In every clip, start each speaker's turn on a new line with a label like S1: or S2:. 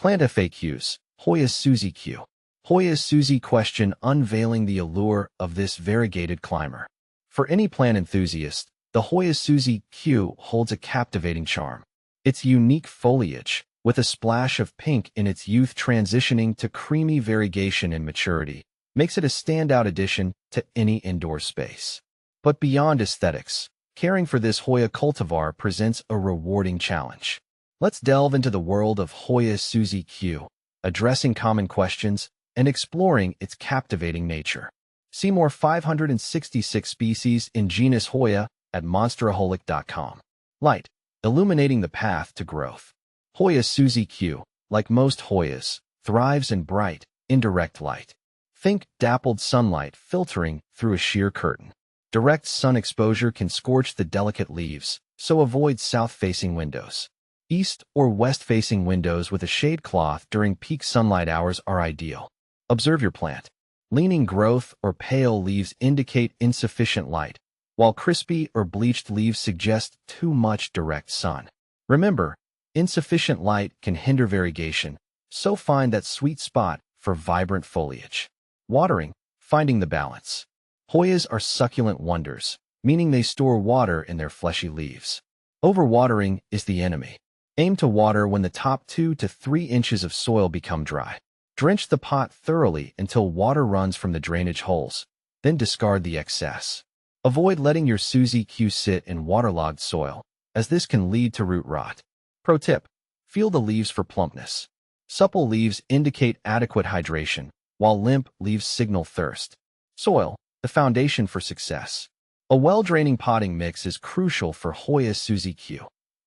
S1: Plant FAQs. Hoya Suzie Q. Hoya Suzie question unveiling the allure of this variegated climber. For any plant enthusiast, the Hoya Suzie Q holds a captivating charm. Its unique foliage, with a splash of pink in its youth transitioning to creamy variegation in maturity, makes it a standout addition to any indoor space. But beyond aesthetics, caring for this Hoya cultivar presents a rewarding challenge. Let's delve into the world of Hoya Suzie Q, addressing common questions and exploring its captivating nature. See more 566 species in genus Hoya at monsteraholic.com. Light, illuminating the path to growth. Hoya Suzie Q, like most Hoyas, thrives in bright, indirect light. Think dappled sunlight filtering through a sheer curtain. Direct sun exposure can scorch the delicate leaves, so avoid south-facing windows. East or west-facing windows with a shade cloth during peak sunlight hours are ideal. Observe your plant. Leaning growth or pale leaves indicate insufficient light, while crispy or bleached leaves suggest too much direct sun. Remember, insufficient light can hinder variegation, so find that sweet spot for vibrant foliage. Watering, finding the balance. Hoyas are succulent wonders, meaning they store water in their fleshy leaves. Overwatering is the enemy. Aim to water when the top 2 to 3 inches of soil become dry. Drench the pot thoroughly until water runs from the drainage holes, then discard the excess. Avoid letting your Suzie Q sit in waterlogged soil, as this can lead to root rot. Pro tip: feel the leaves for plumpness. Supple leaves indicate adequate hydration, while limp leaves signal thirst. Soil, the foundation for success. A well-draining potting mix is crucial for Hoya Suzie Q.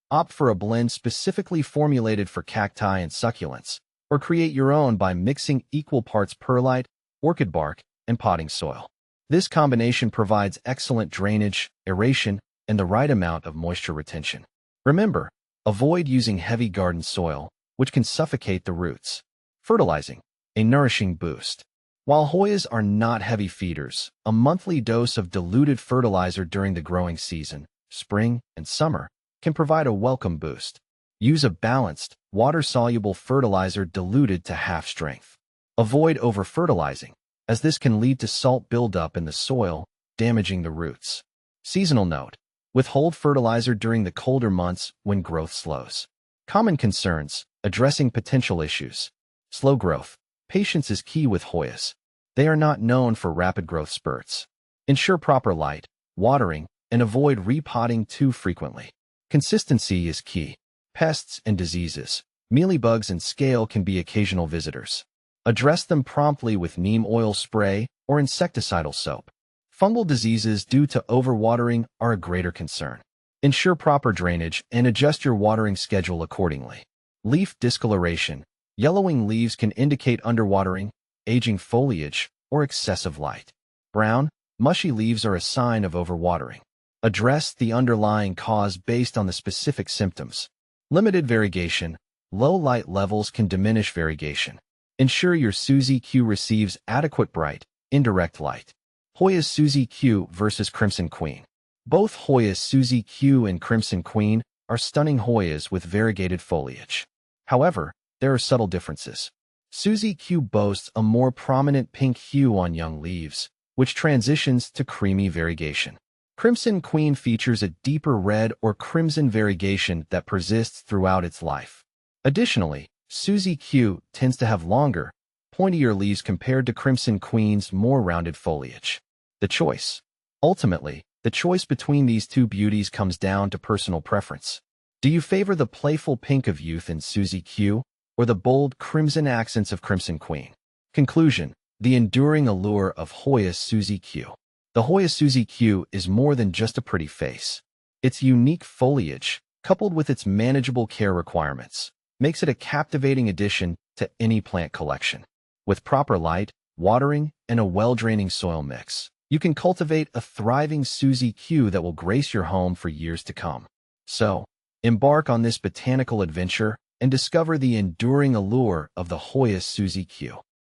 S1: Opt for a blend specifically formulated for cacti and succulents, or create your own by mixing equal parts perlite, orchid bark, and potting soil. This combination provides excellent drainage, aeration, and the right amount of moisture retention. Remember, avoid using heavy garden soil, which can suffocate the roots. Fertilizing, a nourishing boost. While Hoyas are not heavy feeders, a monthly dose of diluted fertilizer during the growing season, spring and summer, can provide a welcome boost. Use a balanced, water-soluble fertilizer diluted to half strength. Avoid over-fertilizing, as this can lead to salt buildup in the soil, damaging the roots. Seasonal note: withhold fertilizer during the colder months when growth slows. Common concerns: addressing potential issues. Slow growth. Patience is key with Hoyas. They are not known for rapid growth spurts. Ensure proper light, watering, and avoid repotting too frequently. Consistency is key. Pests and diseases, mealybugs and scale can be occasional visitors. Address them promptly with neem oil spray or insecticidal soap. Fungal diseases due to overwatering are a greater concern. Ensure proper drainage and adjust your watering schedule accordingly. Leaf discoloration. Yellowing leaves can indicate underwatering, aging foliage, or excessive light. Brown, mushy leaves are a sign of overwatering. Address the underlying cause based on the specific symptoms. Limited variegation. Low light levels can diminish variegation. Ensure your Suzie Q receives adequate bright, indirect light. Hoya Suzie Q versus Crimson Queen. Both Hoya Suzie Q and Crimson Queen are stunning Hoyas with variegated foliage. However, there are subtle differences. Suzie Q boasts a more prominent pink hue on young leaves, which transitions to creamy variegation. Crimson Queen features a deeper red or crimson variegation that persists throughout its life. Additionally, Suzie Q tends to have longer, pointier leaves compared to Crimson Queen's more rounded foliage. The choice. Ultimately, the choice between these two beauties comes down to personal preference. Do you favor the playful pink of youth in Suzie Q, or the bold crimson accents of Crimson Queen? Conclusion: the enduring allure of Hoya Suzie Q. The Hoya Suzie Q is more than just a pretty face. Its unique foliage, coupled with its manageable care requirements, makes it a captivating addition to any plant collection. With proper light, watering, and a well-draining soil mix, you can cultivate a thriving Suzie Q that will grace your home for years to come. So, embark on this botanical adventure and discover the enduring allure of the Hoya Suzie Q.